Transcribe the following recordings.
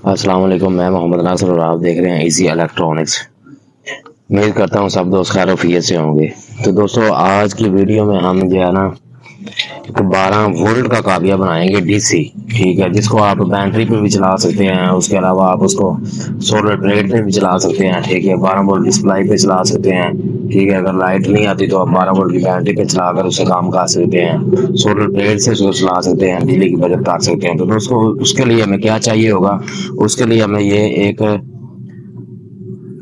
अस्सलाम वालेकुम। मैं मोहम्मद नासिर और आप देख रहे हैं इजी इलेक्ट्रॉनिक्स। उम्मीद करता हूँ सब दोस्त खैर वफियत से होंगे। तो दोस्तों आज की वीडियो में हम जो है ना 12 वोल्ट का काबिया बनाएंगे डीसी। ठीक है, जिसको आप बैटरी पे भी चला सकते हैं, उसके अलावा आप उसको सोलर प्लेट पे भी चला सकते हैं। ठीक है, 12 वोल्ट की सप्लाई पे चला सकते हैं। ठीक है, अगर लाइट नहीं आती तो आप 12 वोल्ट की बैटरी पे चलाकर उससे काम कर सकते हैं। सोलर प्लेट से उसको चला सकते हैं, बिजली की बचत कर सकते हैं। तो दोस्तों उसके लिए हमें क्या चाहिए होगा? उसके लिए हमें ये एक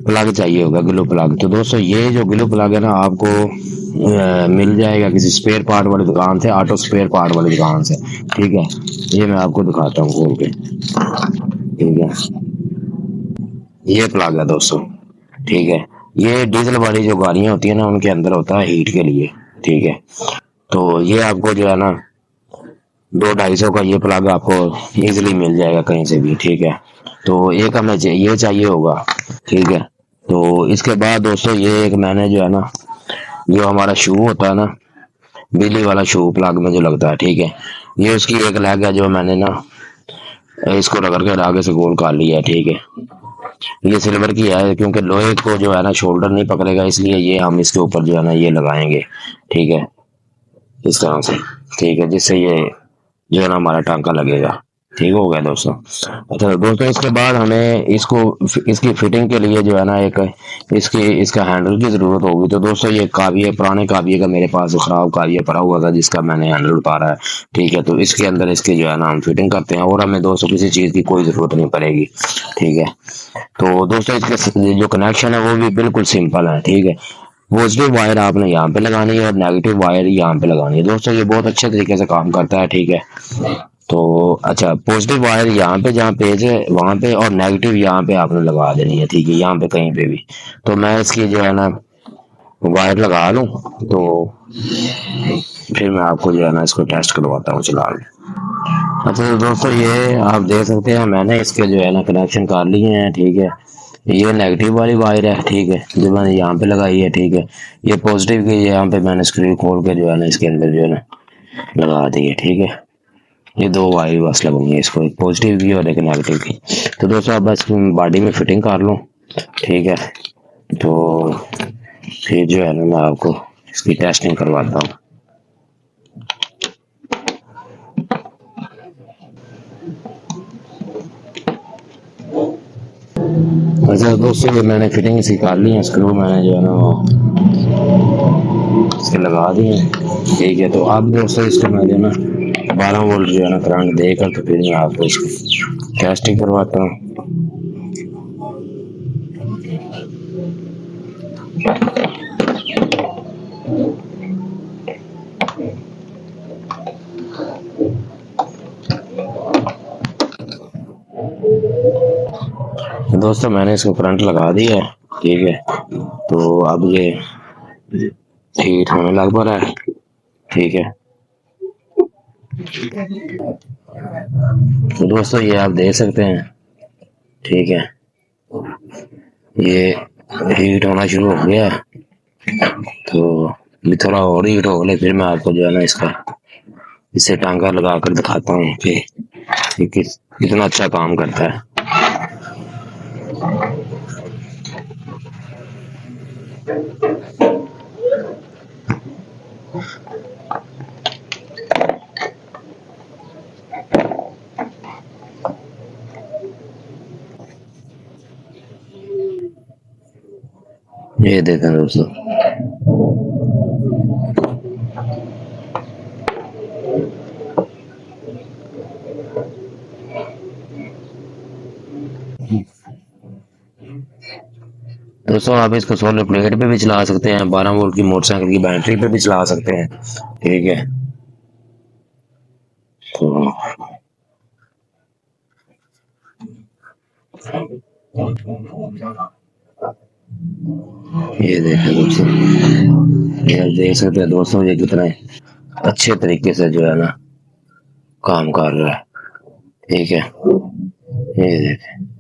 प्लग चाहिए होगा, ग्लू प्लग। तो दोस्तों ये जो ग्लू प्लग है ना, आपको मिल जाएगा किसी स्पेयर पार्ट वाली दुकान से, ऑटो स्पेयर पार्ट वाली दुकान से। ठीक है, ये मैं आपको दिखाता हूँ खोल के। ठीक है, ये प्लग है दोस्तों। ठीक है, ये डीजल वाली जो गाड़ियां होती है ना, उनके अंदर होता है हीट के लिए। ठीक है, तो ये आपको जो है ना 200-250 का ये प्लग आपको इजीली मिल जाएगा कहीं से भी। ठीक है, तो एक हमें ये चाहिए होगा। ठीक है, तो इसके बाद दोस्तों ये एक मैंने जो है ना, जो हमारा शू होता है ना, बिजली वाला शू प्लग में जो लगता है। ठीक है, ये उसकी एक लैग है जो मैंने ना इसको रगड़ के आगे से गोल कर लिया है। ठीक है, ये सिल्वर की है क्योंकि लोहे को जो है ना शोल्डर नहीं पकड़ेगा, इसलिए ये हम इसके ऊपर जो है ना ये लगाएंगे। ठीक है, इस तरह से। ठीक है, जिससे ये जो है ना हमारा टांका लगेगा। ठीक हो गया दोस्तों। अच्छा दोस्तों, इसके बाद हमें इसको इसकी फिटिंग के लिए जो है ना एक इसका हैंडल की जरूरत होगी। तो दोस्तों ये काविये, पुराने काविये का मेरे पास खराब काविया पड़ा हुआ था जिसका मैंने हैंडल उतारा है। ठीक है, तो इसके अंदर इसके जो है ना हम फिटिंग करते हैं और हमें दोस्तों किसी चीज की कोई जरूरत नहीं पड़ेगी। ठीक है, तो दोस्तों इसके जो कनेक्शन है वो भी बिल्कुल सिंपल है। ठीक है, पॉजिटिव वायर आपने यहाँ पे लगानी है और नेगेटिव वायर यहाँ पे लगानी है। दोस्तों ये बहुत अच्छे तरीके से काम करता है। ठीक है, तो अच्छा, पॉजिटिव वायर यहाँ पे जहाँ पेज है वहां पे, और नेगेटिव यहाँ पे आपने लगा देनी है। ठीक है, यहाँ पे कहीं पे भी। तो मैं इसकी जो है ना वायर लगा लूँ, तो फिर मैं आपको जो है ना इसको टेस्ट करवाता हूँ चला के। अच्छा तो दोस्तों ये आप देख सकते हैं मैंने इसके जो है ना कनेक्शन कर लिए हैं। ठीक है, ये नेगेटिव वाली वायर है। ठीक है, जो मैंने यहाँ पे लगाई है। ठीक है, ये पॉजिटिव की यहाँ पे मैंने स्क्रू खोल के जो है ना इसके अंदर जो है ना लगा दी है। ठीक है, ये दो वायर बस लगेंगे इसको, एक पॉजिटिव की और एक नेगेटिव की। तो दोस्तों आप बस बॉडी में फिटिंग कर लो। ठीक है, तो फिर जो है ना मैं आपको इसकी टेस्टिंग करवाता हूँ। अच्छा दोस्तों, ये मैंने फिटिंग इसकी कर ली है, स्क्रू मैंने जो है ना वो इसके लगा दिए हैं। ठीक है, तो अब दोस्तों इसको मैं जो है ना 12 वोल्ट जो है ना करंट देकर तो फिर मैं आपको इसकी टेस्टिंग करवाता हूँ। दोस्तों मैंने इसको करंट लगा दिया है। ठीक है, तो अब ये हीट होने लग पड़ा है। ठीक है, तो दोस्तों ये आप देख सकते हैं। ठीक है, ये हीट होना शुरू हो गया है। तो ये थोड़ा और हीट हो गया, फिर मैं आपको जो है ना इसका इससे टांका लगा कर दिखाता हूँ कि ये कितना अच्छा काम करता है। ये देखें दोस्तों, दोस्तों आप इसको सोलर प्लेट पे भी चला सकते हैं, 12 वोल्ट की मोटरसाइकिल की बैटरी पे भी चला सकते हैं। ठीक है, तो ये देखें दोस्तों, ये आप देख सकते हैं दोस्तों ये कितना अच्छे तरीके से जो है ना काम कर रहा है। ठीक है, ये देखें।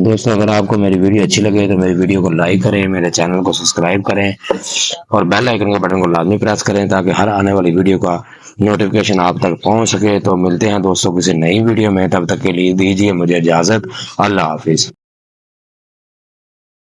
दोस्तों अगर आपको मेरी वीडियो अच्छी लगे तो मेरी वीडियो को लाइक करें, मेरे चैनल को सब्सक्राइब करें और बेल आइकन के बटन को लाजमी प्रेस करें ताकि हर आने वाली वीडियो का नोटिफिकेशन आप तक पहुंच सके। तो मिलते हैं दोस्तों किसी नई वीडियो में, तब तक के लिए दीजिए मुझे इजाज़त। अल्लाह हाफिज़।